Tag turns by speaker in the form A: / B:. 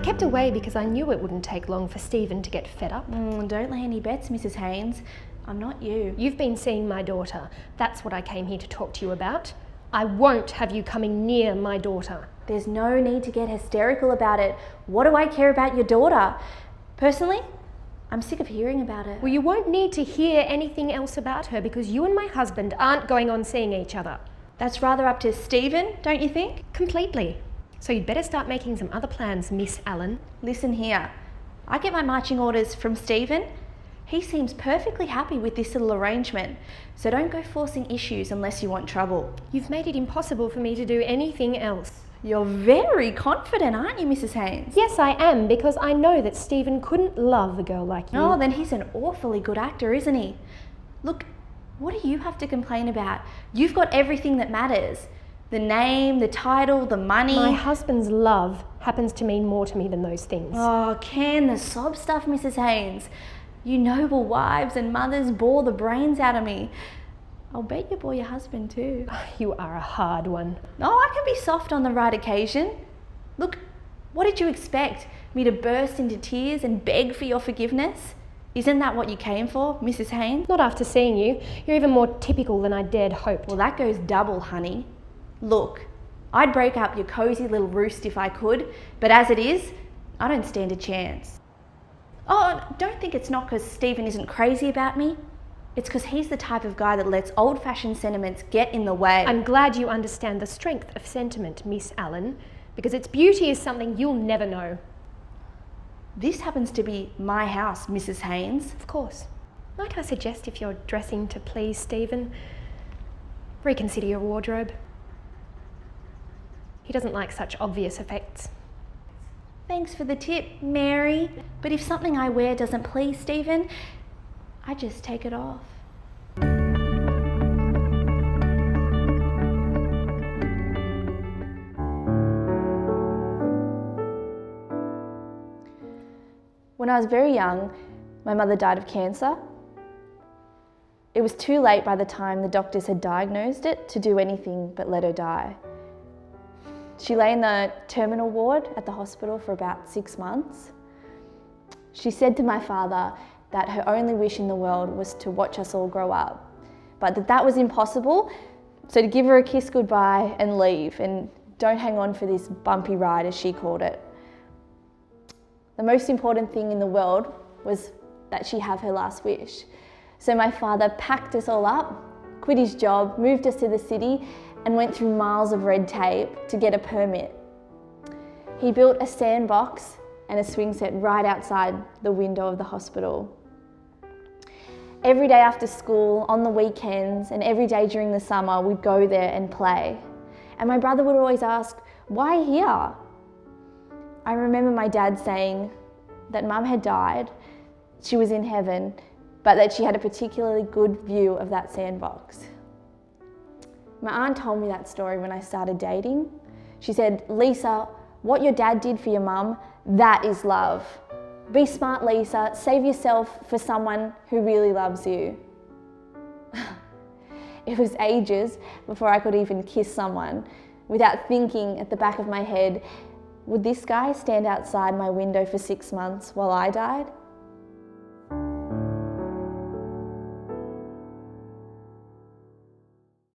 A: kept away because I knew it wouldn't take long for Stephen to get fed up.
B: Don't lay any bets, Mrs. Haynes. I'm not you.
A: You've been seeing my daughter. That's what I came here to talk to you about. I won't have you coming near my daughter.
B: There's no need to get hysterical about it. What do I care about your daughter? Personally, I'm sick of hearing about it.
A: Well, you won't need to hear anything else about her because you and my husband aren't going on seeing each other.
B: That's rather up to Stephen, don't you think?
A: Completely. So you'd better start making some other plans, Miss Allen.
B: Listen here. I get my marching orders from Stephen. He seems perfectly happy with this little arrangement, so don't go forcing issues unless you want trouble.
A: You've made it impossible for me to do anything else.
B: You're very confident, aren't you, Mrs. Haynes?
A: Yes, I am, because I know that Stephen couldn't love a girl like you.
B: Oh, then he's an awfully good actor, isn't he? Look, what do you have to complain about? You've got everything that matters. The name, the title, the money.
A: My husband's love happens to mean more to me than those things.
B: Oh, can the sob stuff, Mrs. Haynes. You noble wives and mothers bore the brains out of me. I'll bet you bore your husband too.
A: You are a hard one.
B: Oh, I can be soft on the right occasion. Look, what did you expect? Me to burst into tears and beg for your forgiveness? Isn't that what you came for, Mrs. Haynes?
A: Not after seeing you. You're even more typical than I dared hope.
B: Well, that goes double, honey. Look, I'd break up your cosy little roost if I could, but as it is, I don't stand a chance. Oh, don't think it's not because Stephen isn't crazy about me. It's because he's the type of guy that lets old-fashioned sentiments get in the way.
A: I'm glad you understand the strength of sentiment, Miss Allen, because its beauty is something you'll never know.
B: This happens to be my house, Mrs. Haynes.
A: Of course. Might I suggest, if you're dressing to please Stephen, reconsider your wardrobe? He doesn't like such obvious effects.
B: Thanks for the tip, Mary. But if something I wear doesn't please Stephen, I just take it off. When I was very young, my mother died of cancer. It was too late by the time the doctors had diagnosed it to do anything but let her die. She lay in the terminal ward at the hospital for about 6 months. She said to my father that her only wish in the world was to watch us all grow up, but that was impossible, so to give her a kiss goodbye and leave, and don't hang on for this bumpy ride, as she called it. The most important thing in the world was that she have her last wish. So my father packed us all up, quit his job, moved us to the city, and went through miles of red tape to get a permit. He built a sandbox and a swing set right outside the window of the hospital. Every day after school, on the weekends, and every day during the summer, we'd go there and play. And my brother would always ask, "Why here?" I remember my dad saying that Mum had died, she was in heaven, but that she had a particularly good view of that sandbox. My aunt told me that story when I started dating. She said, "Lisa, what your dad did for your mum, that is love. Be smart, Lisa. Save yourself for someone who really loves you." It was ages before I could even kiss someone without thinking at the back of my head, would this guy stand outside my window for 6 months while I died?